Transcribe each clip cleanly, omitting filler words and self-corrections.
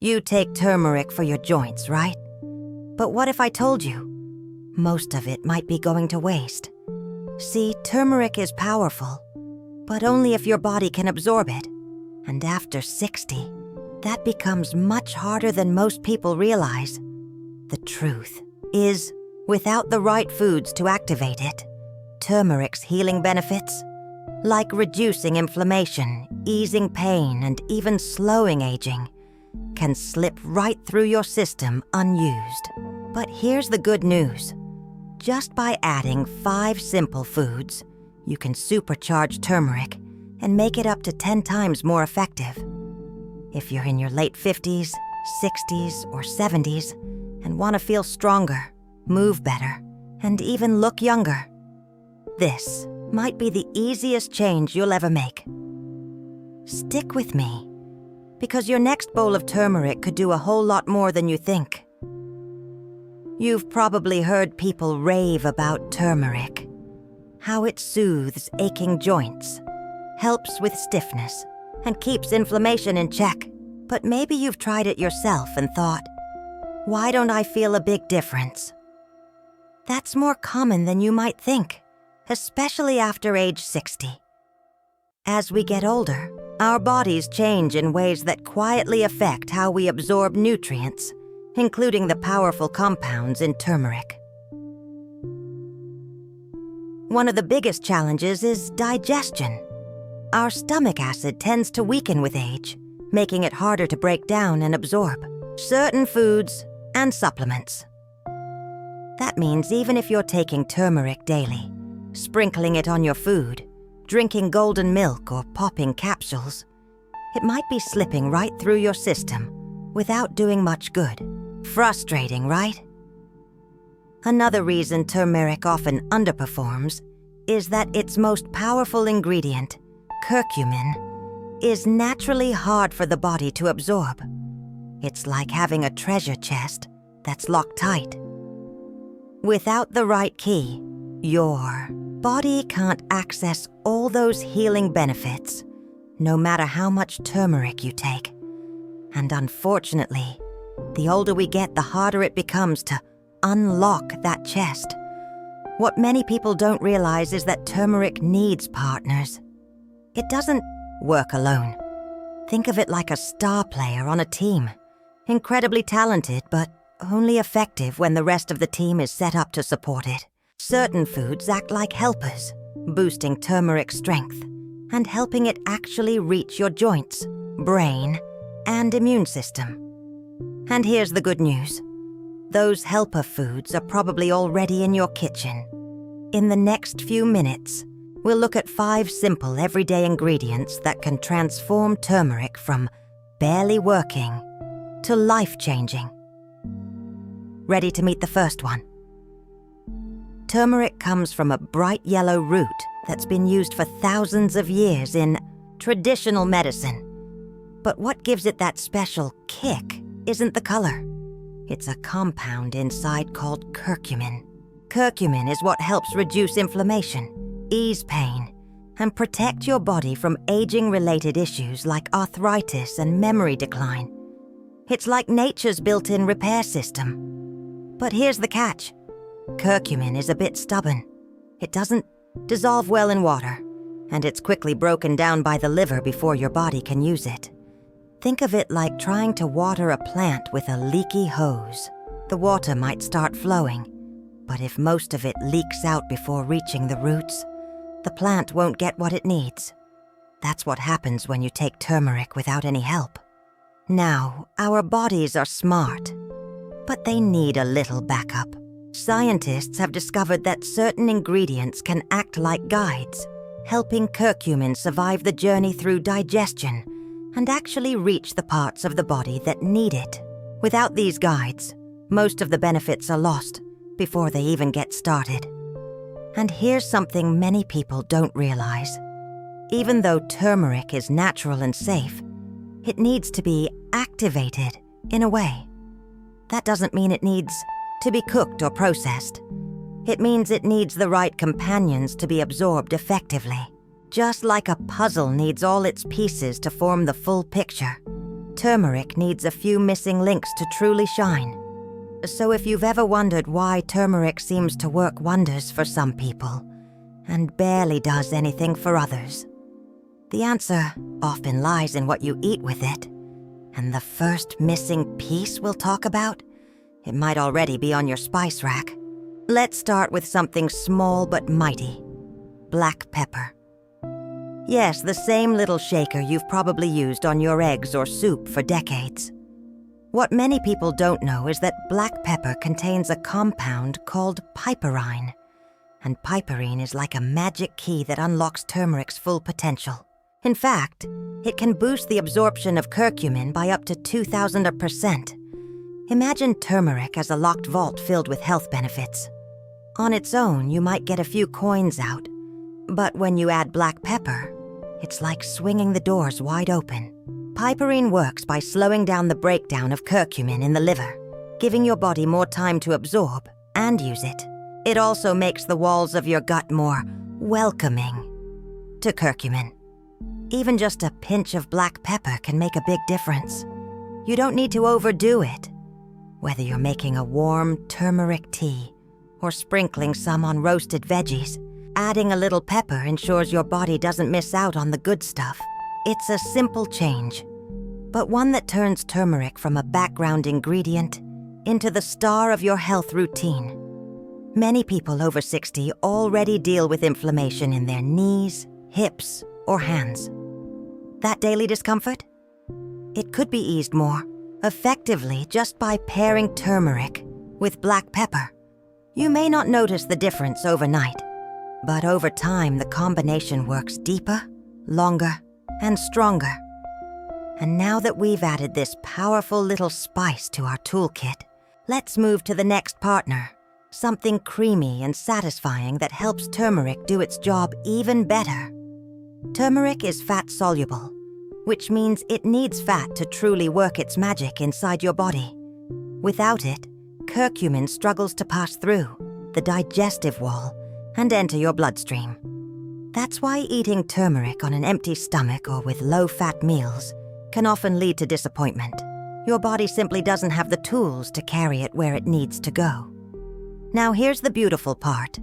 You take turmeric for your joints, right? But what if I told you most of it might be going to waste? See, turmeric is powerful, but only if your body can absorb it. And after 60, that becomes much harder than most people realize. The truth is, without the right foods to activate it, turmeric's healing benefits, like reducing inflammation, easing pain, and even slowing aging, can slip right through your system unused. But here's the good news. Just by adding 5 simple foods, you can supercharge turmeric and make it up to 10 times more effective. If you're in your late 50s, 60s, or 70s and want to feel stronger, move better, and even look younger, this might be the easiest change you'll ever make. Stick with me, because your next bowl of turmeric could do a whole lot more than you think. You've probably heard people rave about turmeric, how it soothes aching joints, helps with stiffness, and keeps inflammation in check. But maybe you've tried it yourself and thought, why don't I feel a big difference? That's more common than you might think, especially after age 60. As we get older, our bodies change in ways that quietly affect how we absorb nutrients, including the powerful compounds in turmeric. One of the biggest challenges is digestion. Our stomach acid tends to weaken with age, making it harder to break down and absorb certain foods and supplements. That means even if you're taking turmeric daily, sprinkling it on your food, drinking golden milk, or popping capsules, it might be slipping right through your system without doing much good. Frustrating, right? Another reason turmeric often underperforms is that its most powerful ingredient, curcumin, is naturally hard for the body to absorb. It's like having a treasure chest that's locked tight. Without the right key, your body can't access all those healing benefits, no matter how much turmeric you take. And unfortunately, the older we get, the harder it becomes to unlock that chest. What many people don't realize is that turmeric needs partners. It doesn't work alone. Think of it like a star player on a team. Incredibly talented, but only effective when the rest of the team is set up to support it. Certain foods act like helpers, boosting turmeric's strength and helping it actually reach your joints, brain, and immune system. And here's the good news. Those helper foods are probably already in your kitchen. In the next few minutes, we'll look at 5 simple everyday ingredients that can transform turmeric from barely working to life-changing. Ready to meet the first one? Turmeric comes from a bright yellow root that's been used for thousands of years in traditional medicine. But what gives it that special kick isn't the color. It's a compound inside called curcumin. Curcumin is what helps reduce inflammation, ease pain, and protect your body from aging-related issues like arthritis and memory decline. It's like nature's built-in repair system. But here's the catch. Curcumin is a bit stubborn. It doesn't dissolve well in water, and it's quickly broken down by the liver before your body can use it. Think of it like trying to water a plant with a leaky hose. The water might start flowing, but if most of it leaks out before reaching the roots, the plant won't get what it needs. That's what happens when you take turmeric without any help. Now, our bodies are smart, but they need a little backup. Scientists have discovered that certain ingredients can act like guides, helping curcumin survive the journey through digestion and actually reach the parts of the body that need it. Without these guides, most of the benefits are lost before they even get started. And here's something many people don't realize. Even though turmeric is natural and safe, it needs to be activated in a way. That doesn't mean it needs to be cooked or processed. It means it needs the right companions to be absorbed effectively. Just like a puzzle needs all its pieces to form the full picture, Turmeric needs a few missing links to truly shine. So if you've ever wondered why turmeric seems to work wonders for some people and barely does anything for others, the answer often lies in what you eat with it. And the first missing piece we'll talk about, it might already be on your spice rack. Let's start with something small but mighty: black pepper. Yes, the same little shaker you've probably used on your eggs or soup for decades. What many people don't know is that black pepper contains a compound called piperine. And piperine is like a magic key that unlocks turmeric's full potential. In fact, it can boost the absorption of curcumin by up to 2,000%. Imagine turmeric as a locked vault filled with health benefits. On its own, you might get a few coins out. But when you add black pepper, it's like swinging the doors wide open. Piperine works by slowing down the breakdown of curcumin in the liver, giving your body more time to absorb and use it. It also makes the walls of your gut more welcoming to curcumin. Even just a pinch of black pepper can make a big difference. You don't need to overdo it. Whether you're making a warm turmeric tea or sprinkling some on roasted veggies, adding a little pepper ensures your body doesn't miss out on the good stuff. It's a simple change, but one that turns turmeric from a background ingredient into the star of your health routine. Many people over 60 already deal with inflammation in their knees, hips, or hands. That daily discomfort? It could be eased more effectively just by pairing turmeric with black pepper. You may not notice the difference overnight, but over time the combination works deeper, longer, and stronger. And now that we've added this powerful little spice to our toolkit, let's move to the next partner, something creamy and satisfying that helps turmeric do its job even better. Turmeric is fat-soluble, which means it needs fat to truly work its magic inside your body. Without it, curcumin struggles to pass through the digestive wall and enter your bloodstream. That's why eating turmeric on an empty stomach or with low-fat meals can often lead to disappointment. Your body simply doesn't have the tools to carry it where it needs to go. Now here's the beautiful part.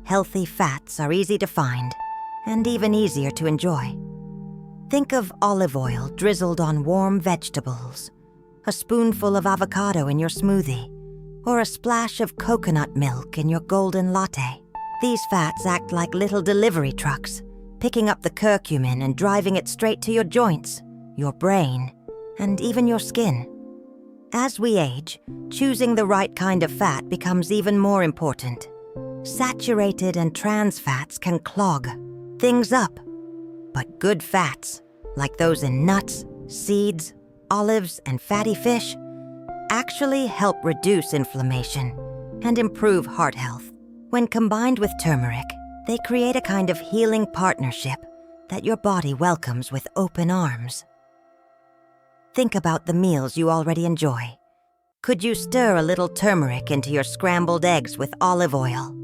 Healthy fats are easy to find and even easier to enjoy. Think of olive oil drizzled on warm vegetables, a spoonful of avocado in your smoothie, or a splash of coconut milk in your golden latte. These fats act like little delivery trucks, picking up the curcumin and driving it straight to your joints, your brain, and even your skin. As we age, choosing the right kind of fat becomes even more important. Saturated and trans fats can clog things up, but good fats, like those in nuts, seeds, olives, and fatty fish, actually help reduce inflammation and improve heart health. When combined with turmeric, they create a kind of healing partnership that your body welcomes with open arms. Think about the meals you already enjoy. Could you stir a little turmeric into your scrambled eggs with olive oil?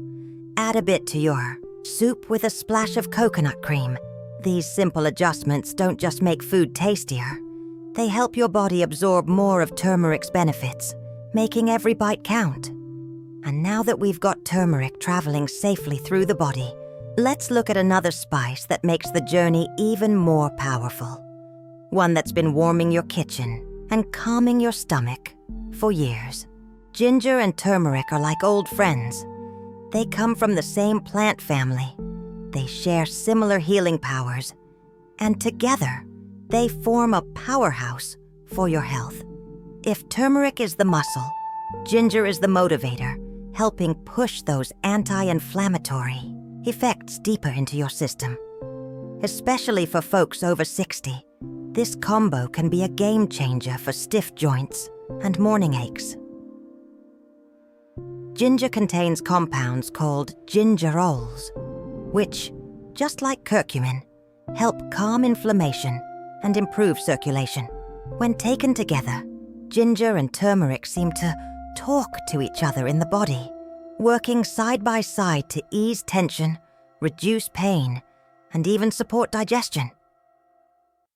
Add a bit to your soup with a splash of coconut cream. These simple adjustments don't just make food tastier. They help your body absorb more of turmeric's benefits, making every bite count. And now that we've got turmeric traveling safely through the body, let's look at another spice that makes the journey even more powerful. One that's been warming your kitchen and calming your stomach for years. Ginger and turmeric are like old friends. They come from the same plant family. They share similar healing powers. And together, they form a powerhouse for your health. If turmeric is the muscle, ginger is the motivator, helping push those anti-inflammatory effects deeper into your system. Especially for folks over 60, this combo can be a game changer for stiff joints and morning aches. Ginger contains compounds called gingerols, which, just like curcumin, help calm inflammation and improve circulation. When taken together, ginger and turmeric seem to talk to each other in the body, working side by side to ease tension, reduce pain, and even support digestion.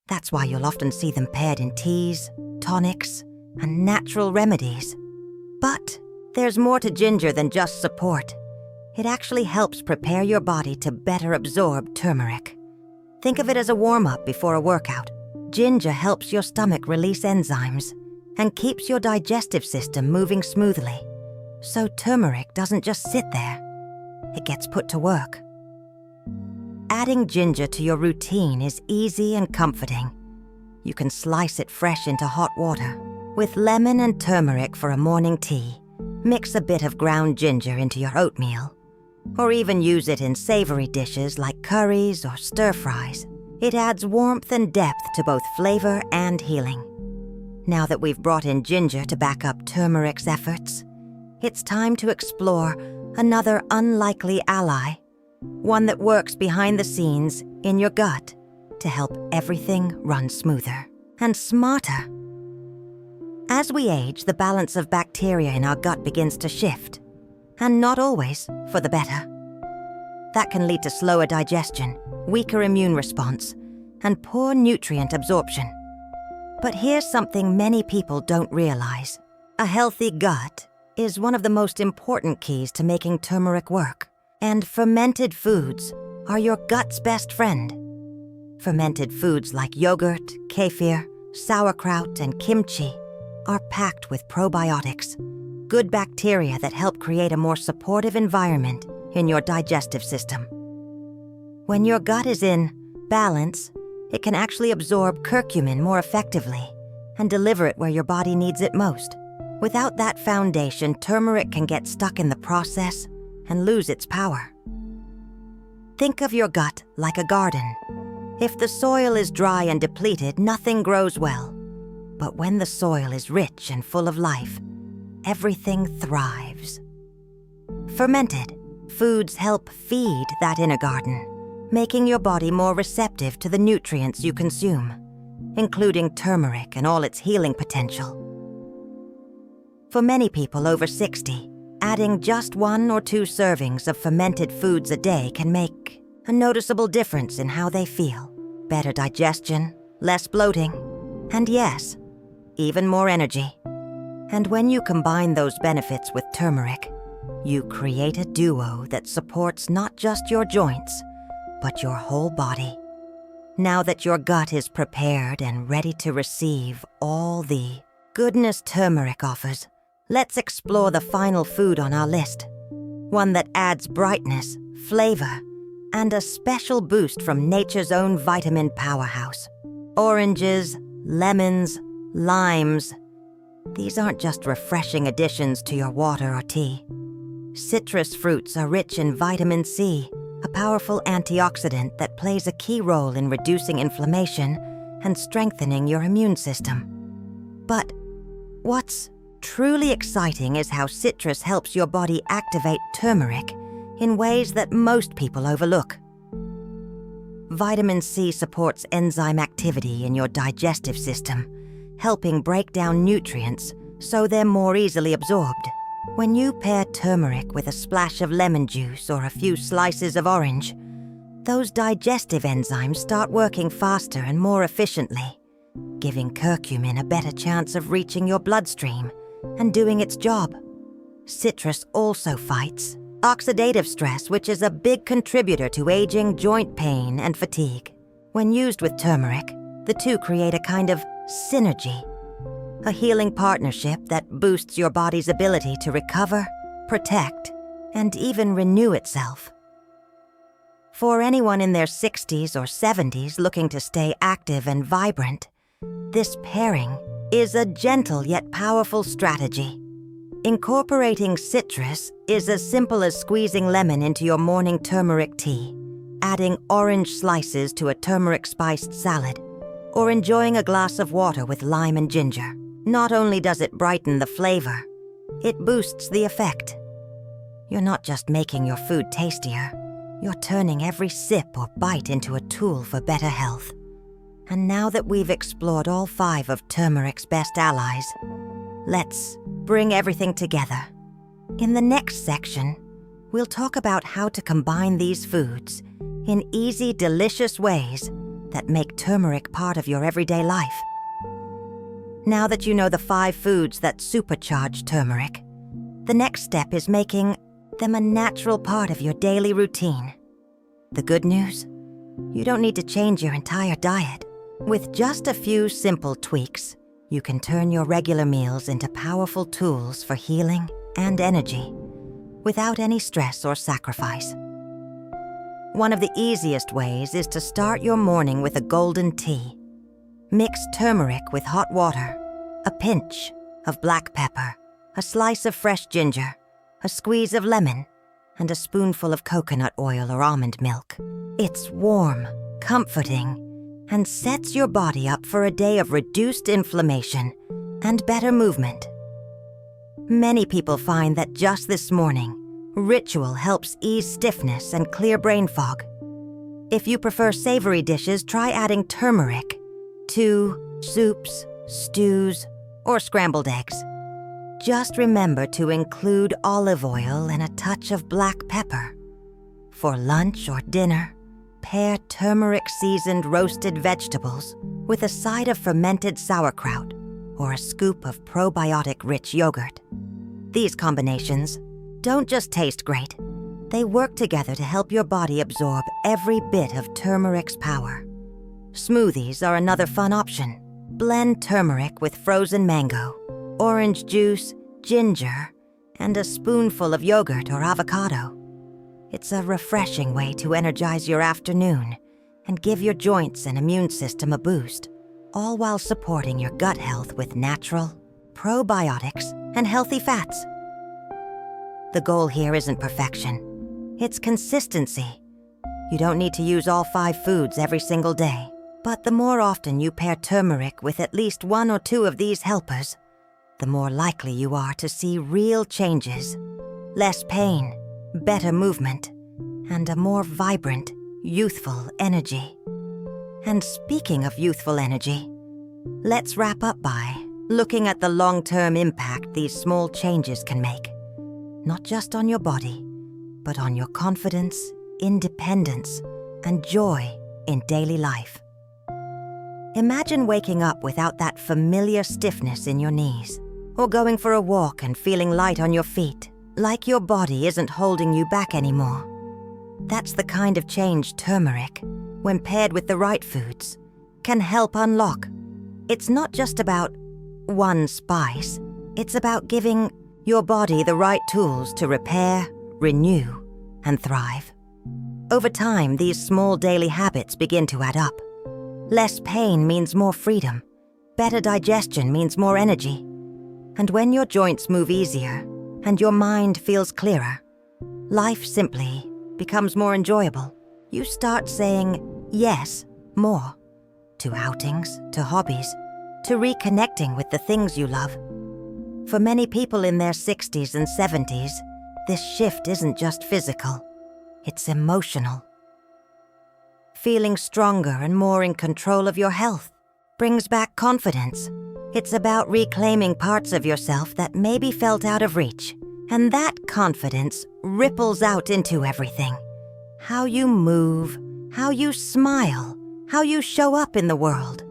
That's why you'll often see them paired in teas, tonics, and natural remedies. But there's more to ginger than just support. It actually helps prepare your body to better absorb turmeric. Think of it as a warm-up before a workout. Ginger helps your stomach release enzymes and keeps your digestive system moving smoothly. So turmeric doesn't just sit there. It gets put to work. Adding ginger to your routine is easy and comforting. You can slice it fresh into hot water. With lemon and turmeric for a morning tea, mix a bit of ground ginger into your oatmeal. Or even use it in savory dishes like curries or stir-fries. It adds warmth and depth to both flavor and healing. Now that we've brought in ginger to back up turmeric's efforts, it's time to explore another unlikely ally, one that works behind the scenes in your gut to help everything run smoother and smarter. As we age, the balance of bacteria in our gut begins to shift, and not always for the better. That can lead to slower digestion, weaker immune response, and poor nutrient absorption. But here's something many people don't realize. A healthy gut is one of the most important keys to making turmeric work, and fermented foods are your gut's best friend. Fermented foods like yogurt, kefir, sauerkraut, and kimchi are packed with probiotics, good bacteria that help create a more supportive environment in your digestive system. When your gut is in balance, it can actually absorb curcumin more effectively and deliver it where your body needs it most. Without that foundation, turmeric can get stuck in the process and lose its power. Think of your gut like a garden. If the soil is dry and depleted, nothing grows well. But when the soil is rich and full of life, everything thrives. Fermented foods help feed that inner garden, making your body more receptive to the nutrients you consume, including turmeric and all its healing potential. For many people over 60, adding just 1 or 2 servings of fermented foods a day can make a noticeable difference in how they feel. Better digestion, less bloating, and yes, even more energy. And when you combine those benefits with turmeric, you create a duo that supports not just your joints, but your whole body. Now that your gut is prepared and ready to receive all the goodness turmeric offers, let's explore the final food on our list. One that adds brightness, flavor, and a special boost from nature's own vitamin powerhouse. Oranges, lemons, limes. These aren't just refreshing additions to your water or tea. Citrus fruits are rich in vitamin C, a powerful antioxidant that plays a key role in reducing inflammation and strengthening your immune system. But what's truly exciting is how citrus helps your body activate turmeric in ways that most people overlook. Vitamin C supports enzyme activity in your digestive system, helping break down nutrients so they're more easily absorbed. When you pair turmeric with a splash of lemon juice or a few slices of orange, those digestive enzymes start working faster and more efficiently, giving curcumin a better chance of reaching your bloodstream and doing its job. Citrus also fights oxidative stress, which is a big contributor to aging, joint pain, and fatigue. When used with turmeric, the two create a kind of synergy, a healing partnership that boosts your body's ability to recover, protect, and even renew itself. For anyone in their 60s or 70s looking to stay active and vibrant, this pairing is a gentle yet powerful strategy. Incorporating citrus is as simple as squeezing lemon into your morning turmeric tea, adding orange slices to a turmeric-spiced salad, or enjoying a glass of water with lime and ginger. Not only does it brighten the flavor, it boosts the effect. You're not just making your food tastier, you're turning every sip or bite into a tool for better health. And now that we've explored all 5 of turmeric's best allies, let's bring everything together. In the next section, we'll talk about how to combine these foods in easy, delicious ways that make turmeric part of your everyday life. Now that you know the 5 foods that supercharge turmeric, the next step is making them a natural part of your daily routine. The good news? You don't need to change your entire diet. With just a few simple tweaks, you can turn your regular meals into powerful tools for healing and energy, without any stress or sacrifice. One of the easiest ways is to start your morning with a golden tea. Mix turmeric with hot water, a pinch of black pepper, a slice of fresh ginger, a squeeze of lemon, and a spoonful of coconut oil or almond milk. It's warm, comforting, and sets your body up for a day of reduced inflammation and better movement. Many people find that just this morning, ritual helps ease stiffness and clear brain fog. If you prefer savory dishes, try adding turmeric to soups, stews, or scrambled eggs. Just remember to include olive oil and a touch of black pepper. For lunch or dinner, pair turmeric-seasoned roasted vegetables with a side of fermented sauerkraut or a scoop of probiotic-rich yogurt. These combinations don't just taste great, they work together to help your body absorb every bit of turmeric's power. Smoothies are another fun option. Blend turmeric with frozen mango, orange juice, ginger, and a spoonful of yogurt or avocado. It's a refreshing way to energize your afternoon and give your joints and immune system a boost, all while supporting your gut health with natural, probiotics, and healthy fats. The goal here isn't perfection, it's consistency. You don't need to use all 5 foods every single day, but the more often you pair turmeric with at least 1 or 2 of these helpers, the more likely you are to see real changes. Less pain, better movement, and a more vibrant, youthful energy. And speaking of youthful energy, let's wrap up by looking at the long-term impact these small changes can make. Not just on your body, but on your confidence, independence, and joy in daily life. Imagine waking up without that familiar stiffness in your knees, or going for a walk and feeling light on your feet, like your body isn't holding you back anymore. That's the kind of change turmeric, when paired with the right foods, can help unlock. It's not just about one spice, it's about giving your body the right tools to repair, renew, and thrive. Over time, these small daily habits begin to add up. Less pain means more freedom. Better digestion means more energy. And when your joints move easier and your mind feels clearer, life simply becomes more enjoyable. You start saying yes more to outings, to hobbies, to reconnecting with the things you love. For many people in their 60s and 70s, this shift isn't just physical, it's emotional. Feeling stronger and more in control of your health brings back confidence. It's about reclaiming parts of yourself that maybe felt out of reach, and that confidence ripples out into everything. How you move, how you smile, how you show up in the world.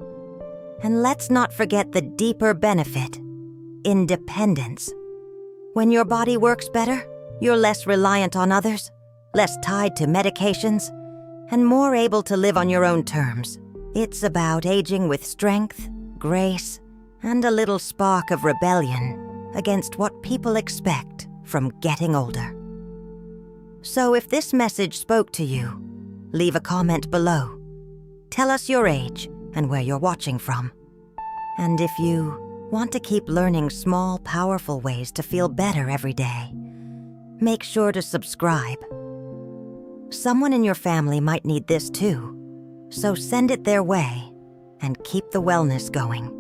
And let's not forget the deeper benefit: independence. When your body works better, you're less reliant on others, less tied to medications, and more able to live on your own terms. It's about aging with strength, grace, and a little spark of rebellion against what people expect from getting older. So if this message spoke to you, leave a comment below. Tell us your age and where you're watching from. And if you want to keep learning small, powerful ways to feel better every day, make sure to subscribe. Someone in your family might need this too, so send it their way and keep the wellness going.